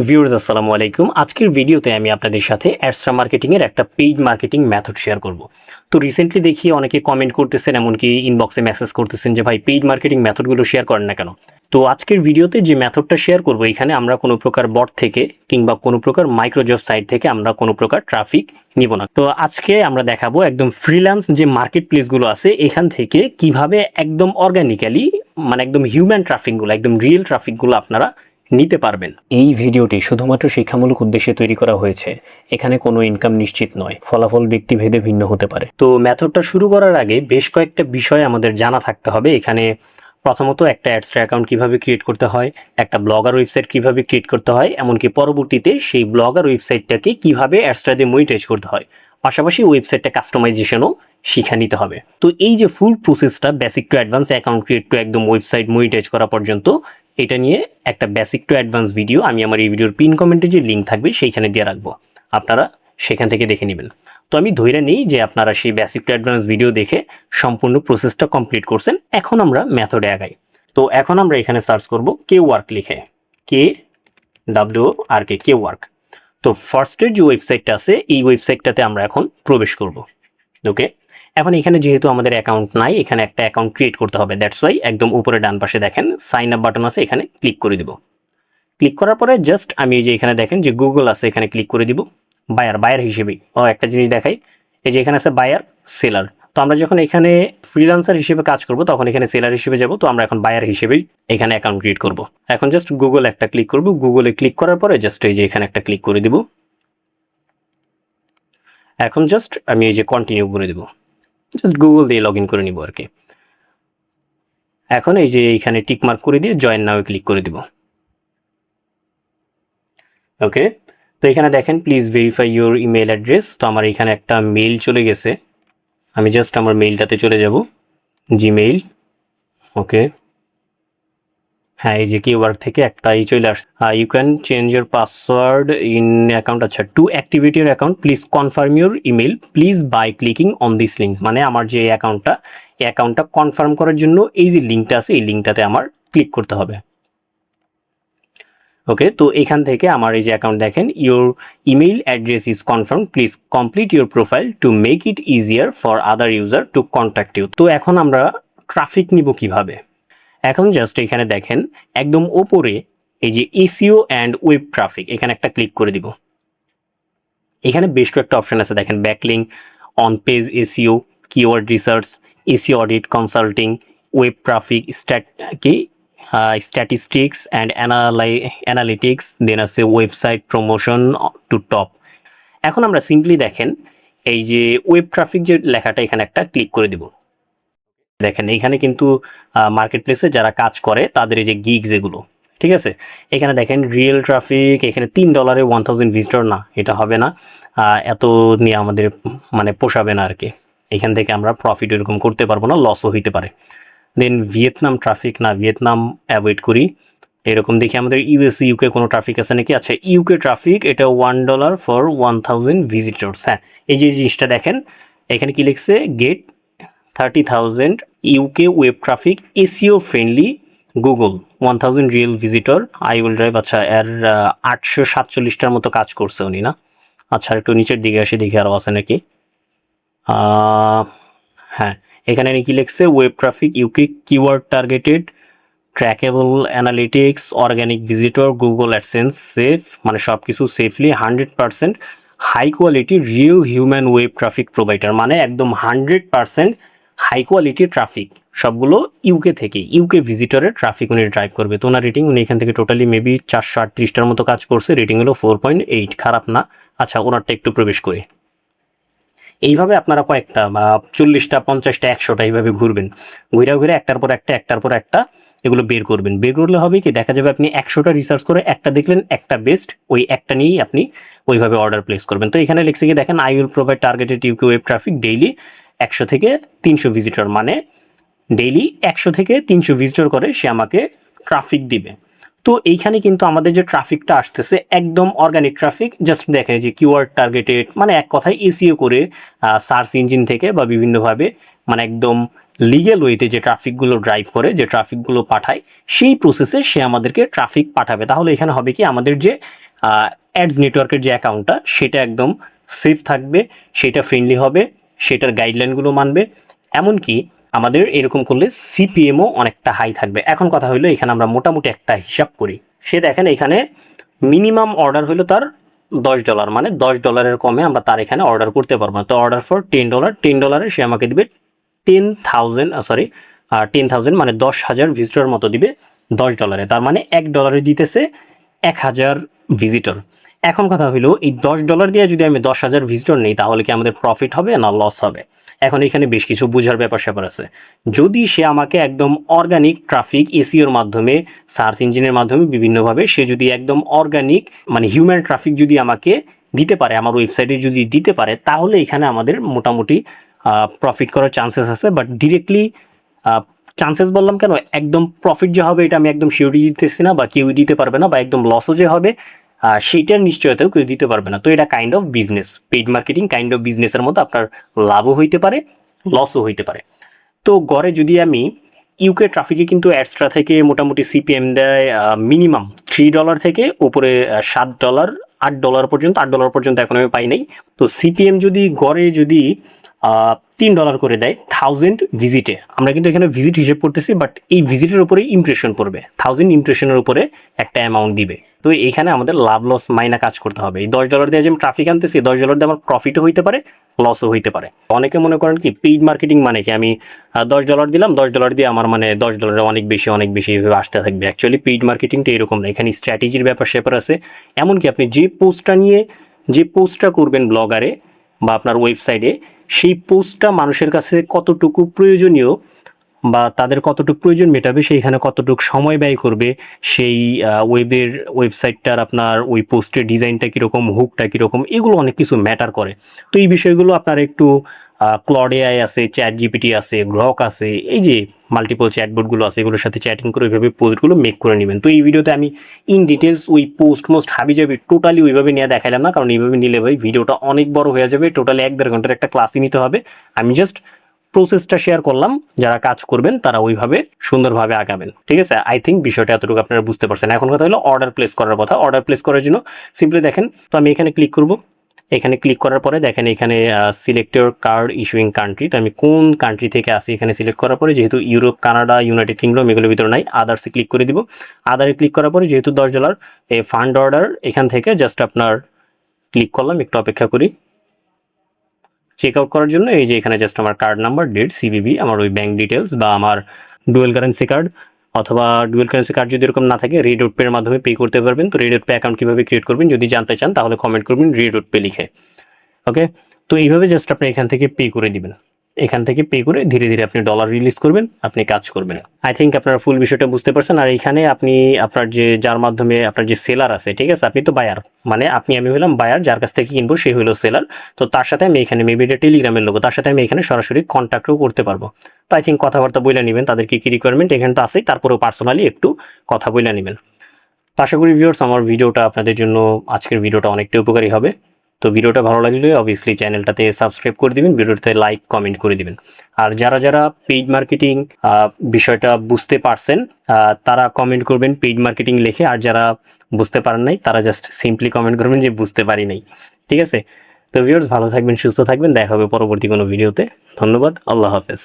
Viewers আসসালামু আলাইকুম। আজকের ভিডিওতে আমি আপনাদের সাথে অ্যাডস্ট্রা মার্কেটিং এর একটা পেইড মার্কেটিং মেথড শেয়ার করব। তো রিসেন্টলি দেখি অনেকে কমেন্ট করতেছেন, এমনকি ইনবক্সে মেসেজ করতেছেন যে ভাই পেইড মার্কেটিং মেথডগুলো শেয়ার করেন না কেন। তো আজকের ভিডিওতে যে মেথডটা শেয়ার করব, এখানে আমরা কোনো প্রকার বট থেকে কিংবা কোনো প্রকার মাইক্রোজব সাইট থেকে আমরা কোনো প্রকার ট্রাফিক নিব না। তো আজকে আমরা দেখাবো একদম ফ্রিল্যান্স যে মার্কেট প্লেসগুলো আছে এখান থেকে কিভাবে একদম অর্গানিক্যালি, মানে একদম হিউম্যান ট্রাফিকগুলো, একদম রিয়েল ট্রাফিকগুলো আপনারা নিতে পারবেন। এই ভিডিওটি শুধুমাত্র শিক্ষামূলক উদ্দেশ্যে তৈরি করা হয়েছে। এখানে কোনো ইনকাম নিশ্চিত নয়, ফলাফল ব্যক্তিভেদে ভিন্ন হতে পারে। তো মেথডটা শুরু করার আগে বেশ কয়েকটা বিষয় আমাদের জানা থাকতে হবে। এখানে প্রথমত একটা অ্যাডস্ট্রা অ্যাকাউন্ট কিভাবে ক্রিয়েট করতে হয়, একটা ব্লগার ওয়েবসাইট কিভাবে ক্রিয়েট করতে হয়, এমনকি পরবর্তীতে সেই ব্লগার ওয়েবসাইটটাকে কিভাবে অ্যাডস্ট্রা দিয়ে মনিটাইজ করতে হয়, পাশাপাশি ওয়েবসাইটটা কাস্টমাইজেশনও শিখে নিতে হবে। তো এই যে ফুল প্রসেসটা, basic to advance, account create to একদম ওয়েবসাইট মনিটাইজ করা পর্যন্ত, এটা নিয়ে একটা বেসিক টু অ্যাডভান্স ভিডিও আমি আমার এই ভিডিওর পিন কমেন্টে যে লিঙ্ক থাকবে সেইখানে দিয়ে রাখবো, আপনারা সেখান থেকে দেখে নেবেন। তো আমি ধরে নিই যে আপনারা সেই বেসিক টু অ্যাডভান্স ভিডিও দেখে সম্পূর্ণ প্রসেসটা কমপ্লিট করছেন। এখন আমরা মেথডে আগাই। তো এখন আমরা এখানে সার্চ করব কে ওয়ার্ক লিখে, কে ওয়ার্ক। তো ফার্স্টের যে ওয়েবসাইটটা আছে এই ওয়েবসাইটটাতে আমরা এখন প্রবেশ করব। ওকে, এখন এখানে যেহেতু আমাদের অ্যাকাউন্ট নাই, এখানে একটা অ্যাকাউন্ট ক্রিয়েট করতে হবে। দ্যাটস ওয়াই একদম উপরে ডান পাশে দেখেন সাইন আপ বাটন আছে, এখানে ক্লিক করে দিব। ক্লিক করার পরে জাস্ট আমি এই যে এখানে দেখেন যে গুগল আছে, এখানে ক্লিক করে দিব। বায়ার হিসেবেই একটা জিনিস দেখাই, এই যে এখানে আছে বায়ার সেলার। তো আমরা যখন এখানে ফ্রিল্যান্সার হিসেবে কাজ করব তখন এখানে সেলার হিসেবে যাব। তো আমরা এখন বায়ার হিসেবেই এখানে অ্যাকাউন্ট ক্রিয়েট করব। এখন জাস্ট গুগল একটা ক্লিক করব। গুগলে ক্লিক করার পরে জাস্ট এই যে এখানে একটা ক্লিক করে দিব। এখন জাস্ট আমি এই যে কন্টিনিউ করে দেব, জাস্ট গুগল দিয়ে লগ ইন করে নিব আর কি। এখন এই যে এইখানে টিক মার্ক করে দিয়ে জয়েন নাও ক্লিক করে দিব। ওকে, তো এখানে দেখেন please verify your email address. তো আমার এখানে একটা মেইল চলে গেছে, আমি জাস্ট আমার মেইলটাতে চলে যাব, জিমেইল। ওকে, হ্যাঁ এই যে কিওয়ার্ড থেকে একটাই চলে আসছে। You can change your password in account. আচ্ছা, to activate your account please confirm your email please by clicking on this link. মানে আমার যে অ্যাকাউন্টটা কনফার্ম করার জন্য এই যে লিঙ্কটা আছে এই লিঙ্কটাতে আমার ক্লিক করতে হবে। ওকে, তো এখান থেকে আমার এই যে অ্যাকাউন্ট দেখেন, your email address is confirm, please complete your profile to make it easier for other user to contact you. তো এখন আমরা ট্রাফিক নিব কিভাবে? এখন জাস্ট এখানে দেখেন একদম ওপরে এই যে এসইও অ্যান্ড ওয়েব ট্রাফিক, এখানে একটা ক্লিক করে দিব। এখানে বেশ কয়েকটা অপশন আছে দেখেন, backlink, on page SEO, keyword research, SEO audit consulting, web traffic, statistics and analytics, then আছে ওয়েবসাইট প্রমোশন টু টপ। এখন আমরা সিম্পলি দেখেন এই যে ওয়েব ট্রাফিক যে লেখাটা, এখানে একটা ক্লিক করে দিব। দেখেন এখানে কিন্তু মার্কেট প্লেসে যারা কাজ করে তাদের এই যে গিগ যেগুলো, ঠিক আছে, এখানে দেখেন রিয়েল ট্রাফিক, এখানে $3 1000 ভিজিটর। না, এটা হবে না, এত নিয়ে আমাদের মানে পোষাবে না আর কি। এখান থেকে আমরা প্রফিট এরকম করতে পারবো না, লসও হইতে পারে। দেন ভিয়েতনাম ট্রাফিক, না ভিয়েতনাম অ্যাভয়েড করি। এরকম দেখি আমাদের ইউএস ইউকে কোনো ট্রাফিক আছে নাকি। আচ্ছা, ইউকে ট্রাফিক, এটা $1 ফর 1000 ভিজিটর্স। হ্যাঁ, এই যে জিনিসটা দেখেন এখানে কি লিখছে, get 30,000 UK web traffic SEO friendly Google 1000 real visitor I will drive. আচ্ছা, এর 847টার মতো কাজ করছে উনি, না? আচ্ছা, একটু নিচের দিকে আসে দেখি আরও আছে নাকি। হ্যাঁ, এখানে কি লিখছে, web traffic UK keyword targeted trackable analytics organic visitor Google AdSense safe, মানে সব কিছু safely 100% high quality real human web traffic provider, মানে একদম 100% হাই কোয়ালিটি ট্রাফিক, সবগুলো ইউকে থেকে, ইউকে ভিজিটরের ট্রাফিক উনি ড্রাইভ করবে। তো ওনার রেটিং, উনি এখান থেকে টোটালি মেবি 438টার মতো কাজ করছে, রেটিং হলো 4.8, খারাপ না। আচ্ছা, ওনারটা একটু প্রবেশ করে এইভাবে আপনারা কয়েকটা বা 40টা 50টা 100টা এইভাবে ঘুরবেন, ঘুরে একটার পর একটা এগুলো বের করবেন। বের করলে হবে কি, দেখা যাবে আপনি 100টা রিসার্চ করে একটা দেখলেন, একটা বেস্ট, ওই একটা নিয়েই আপনি ওইভাবে অর্ডার প্লেস করবেন। তো এখানে লিখছে কি দেখেন, I will provide targeted UK web traffic daily 100 থেকে 300 ভিজিটর, মানে ডেইলি 100 থেকে 300 ভিজিটর করে সে আমাকে ট্রাফিক দিবে। তো এইখানে কিন্তু আমাদের যে ট্রাফিকটা আসতেছে একদম অর্গানিক ট্রাফিক, জাস্ট দেখেন যে কিওয়ার্ড টার্গেটেড, মানে এক কথায় এসইও করে সার্চ ইঞ্জিন থেকে বা বিভিন্নভাবে, মানে একদম লিগ্যাল ওয়েতে যে ট্রাফিকগুলো ড্রাইভ করে, যে ট্রাফিকগুলো পাঠায়, সেই প্রসেসে সে আমাদেরকে ট্রাফিক পাঠাবে। তাহলে এখানে হবে কি, আমাদের যে অ্যাডস নেটওয়ার্কের যে অ্যাকাউন্টটা সেটা একদম সেফ থাকবে, সেটা ফ্রেন্ডলি হবে, সেটার গাইডলাইনগুলো মানবে, এমনকি আমাদের এরকম করলে সিপিএমও অনেকটা হাই থাকবে। এখন কথা হলো এখানে আমরা মোটামুটি একটা হিসাব করি। সে দেখেন এখানে মিনিমাম অর্ডার হলো তার $10, মানে $10 কমে আমরা তার এখানে অর্ডার করতে পারবো না। তো অর্ডার ফর $10 সে আমাকে দিবে 10,000 মানে 10,000 ভিজিটর মতো দিবে $10। তার মানে $1 দিতেছে 1,000 ভিজিটর। এখন কথা হলো এই $10 দিয়ে যদি আমি 10,000 ভিজিটর নিই তাহলে কি আমাদের প্রফিট হবে না লস হবে? এখন এখানে বেশ কিছু বোঝার ব্যাপার স্যাপার আছে। যদি সে আমাকে একদম অর্গানিক ট্রাফিক এসইওর মাধ্যমে, সার্চ ইঞ্জিনের মাধ্যমে বিভিন্নভাবে সে যদি একদম অর্গানিক মানে হিউম্যান ট্রাফিক যদি আমাকে দিতে পারে, আমার ওয়েবসাইটে যদি দিতে পারে, তাহলে এখানে আমাদের মোটামুটি প্রফিট করার চান্সেস আছে। বাট ডিরেক্টলি চান্সেস বললাম কেন, একদম প্রফিট যে হবে এটা আমি একদম শিওরিটি দিতেছি না, বা কেউ দিতে পারবে না, বা একদম লসও যে হবে সেইটার নিশ্চয়তাও কেউ দিতে পারবে না। তো এটা kind of business, paid marketing kind of বিজনেসের মতো, আপনার লাভও হইতে পারে, লসও হইতে পারে। তো গড়ে যদি আমি ইউকে ট্রাফিকে কিন্তু অ্যাডস্ট্রা থেকে মোটামুটি সিপিএম দেয় মিনিমাম $3 থেকে উপরে $7, $8 পর্যন্ত, $8 পর্যন্ত এখন আমি পাই নাই। তো সিপিএম যদি গড়ে যদি $3 করে দেয় 1000 ভিজিটে, আমরা কিন্তু এখানে ভিজিট হিসেব করতেছি, বাট এই ভিজিটের উপরে ইমপ্রেশন পড়বে, 1000 ইমপ্রেশনের উপরে একটা অ্যামাউন্ট দিবে। তো এইখানে আমাদের লাভ লস মাইনা কাজ করতে হবে। এই $10 দিয়ে যে আমি ট্রাফিক আনতেছি, $10 দিয়ে আমার প্রফিটও হইতে পারে, লসও হইতে পারে। অনেকে মনে করেন কি পেইড মার্কেটিং মানে কি আমি $10 দিলাম, $10 দিয়ে আমার মানে $10 অনেক বেশি অনেক বেশি এভাবে আসতে থাকবে। অ্যাকচুয়ালি পেইড মার্কেটিংটা এরকম না, এখানে স্ট্র্যাটেজির ব্যাপার স্যাপার আছে। এমনকি আপনি যে পোস্টটা করবেন ব্লগারে বা আপনার ওয়েবসাইটে, সেই পোস্টটা মানুষের কাছে কতটুকু প্রয়োজনীয় বা তাদের কতটুকু প্রয়োজন মেটাবে, সেইখানে কতটুকু সময় ব্যয় করবে, সেই ওয়েবসাইটটার আপনার ওই পোস্টের ডিজাইনটা কীরকম, হুকটা কীরকম, এগুলো অনেক কিছু ম্যাটার করে। তো এই বিষয়গুলো আপনার একটু ক্লড এআই আছে, চ্যাট জিপিটি আছে, গ্রক আছে, এই যে মাল্টিপল চ্যাটবোর্ডগুলো আছে, এগুলোর সাথে চ্যাটিং করে ওইভাবে পোস্টগুলো মেক করে নেবেন। তো এই ভিডিওতে আমি ইন ডিটেলস ওই পোস্ট মোস্ট হাবিজাবি টোটালি ওইভাবে নিয়ে দেখাইলাম না, কারণ এইভাবে নিলে ভাই ভিডিওটা অনেক বড় হয়ে যাবে, টোটালি 1-1.5 ঘন্টার একটা ক্লাসই নিতে হবে। আমি জাস্ট প্রসেসটা শেয়ার করলাম, যারা কাজ করবেন তারা ওইভাবে সুন্দরভাবে আগাবেন। ঠিক আছে, আই থিঙ্ক বিষয়টা এতটুকু আপনারা বুঝতে পারছেন। এখন কথা হলো অর্ডার প্লেস করার কথা। অর্ডার প্লেস করার জন্য সিম্পলি দেখেন, তো আমি এখানে ক্লিক করব। এখানে ক্লিক করার পরে দেখেন এখানে select your card issuing country, তো আমি কোন কান্ট্রি থেকে আসি এখানে সিলেক্ট করার পরে, যেহেতু ইউরোপ, কানাডা, ইউনাইটেড কিংডম এগুলোর ভিতরে নাই, আদার্সে ক্লিক করে দিব। আদারে ক্লিক করার পরে যেহেতু $10 এই ফান্ড অর্ডার, এখান থেকে জাস্ট আপনার ক্লিক করলাম, একটু অপেক্ষা করি চেক আউট করার জন্য। এই যে এখানে জাস্ট আমার কার্ড নাম্বার, ডেট, সিভিভি, আমার ওই ব্যাঙ্ক ডিটেলস বা আমার ডুয়েল কারেন্সি কার্ড, অথবা ডুয়েল কারেন্সি কার্ড যদি এরকম না থাকে রেডউট পের মাধ্যমে পে করতে পারবেন। তো রেডউট পে অ্যাকাউন্ট কীভাবে ক্রিয়েট করবেন যদি জানতে চান তাহলে কমেন্ট করবেন রেডউট পে লিখে। ওকে, তো এইভাবে জাস্ট আপনি এখান থেকে পে করে দিবেন। এখান থেকে পে করে ধীরে ধীরে আপনি ডলার রিলিজ করবেন, আপনি কাজ করবেন। আই থিঙ্ক আপনারা ফুল বিষয়টা বুঝতে পারছেন। আর এখানে আপনি আপনার যার মাধ্যমে আপনার যে সেলার আছে, ঠিক আছে, আপনি তো বায়ার, মানে আমি হলাম বায়ার, যার কাছ থেকে কিনবো সে হলো সেলার। তো তার সাথে আমি এখানে মেবি এটা টেলিগ্রামের লোগো, তার সাথে আমি এখানে সরাসরি কন্ট্যাক্টও করতে পারবো। তো আই থিঙ্ক কথাবার্তা বলে নেবেন, তাদেরকে কী রিকোয়ারমেন্ট এখানে তো আসেই, তারপরেও পার্সোনালি একটু কথা বলে নেবেন। তো আশা করি ভিউয়ার্স আমার ভিডিওটা আপনাদের জন্য, আজকের ভিডিওটা অনেকটা উপকারী হবে। তো ভিডিওটা ভালো লাগলে অবভিয়াসলি চ্যানেলটাতে সাবস্ক্রাইব করে দিবেন, ভিডিওটাতে লাইক কমেন্ট করে দিবেন। আর যারা পেইড মার্কেটিং বিষয়টা বুঝতে পারছেন তারা কমেন্ট করবেন পেইড মার্কেটিং লিখে, আর যারা বুঝতে পারেন নাই তারা জাস্ট সিম্পলি কমেন্ট করবেন যে বুঝতে পারি নাই। ঠিক আছে, তো ভিউয়ার্স ভালো থাকবেন, সুস্থ থাকবেন, দেখা হবে পরবর্তী কোনো ভিডিওতে। ধন্যবাদ, আল্লাহ হাফেজ।